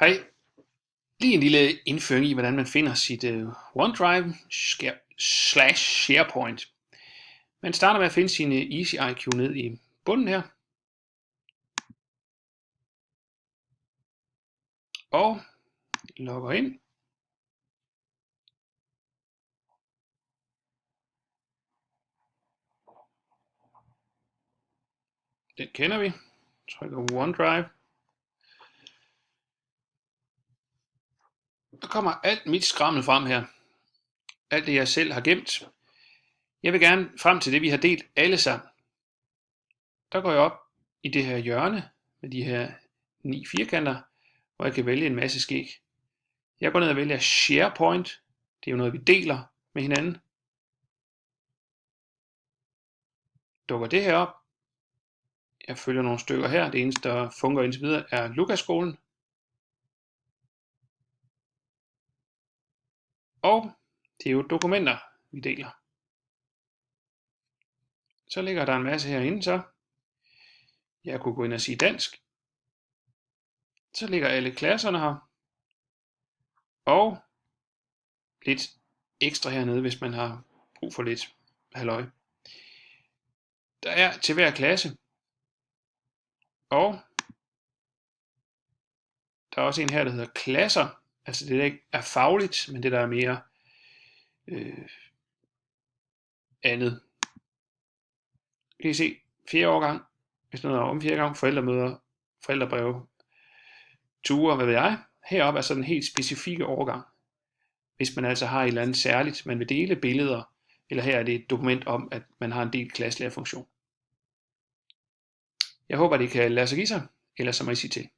Hej. Lige en lille indføring i, hvordan man finder sit OneDrive slash SharePoint. Man starter med at finde sin EasyIQ ned i bunden her. Og logger ind. Den kender vi. Trykker OneDrive. Der kommer alt mit skrammel frem her. Alt det jeg selv har gemt. Jeg vil gerne frem til det vi har delt alle sammen. Der går jeg op i det her hjørne med de her 9 firkanter, hvor jeg kan vælge en masse skæg. Jeg går ned og vælger SharePoint. Det er jo noget vi deler med hinanden. Dukker det her op. Jeg følger nogle stykker her. Det eneste der fungerer indtil videre er Lukasskolen. Og det er jo dokumenter vi deler. Så ligger der en masse herinde så. Jeg kunne gå ind og sige dansk. Så ligger alle klasserne her. Og lidt ekstra hernede, hvis man har brug for lidt halløj. Der er til hver klasse. Og der er også en her, der hedder klasser. Altså det der ikke er fagligt, men det der er mere andet. Kan I se, 4. årgang, hvis noget er om 4. gang, forældremøder, forældrebreve, ture, hvad ved jeg. Heroppe er så den helt specifikke årgang. Hvis man altså har et eller andet særligt, man vil dele billeder, eller her er det et dokument om, at man har en del klasselærerfunktion. Jeg håber, det kan lade sig give sig, ellers så må I sige til.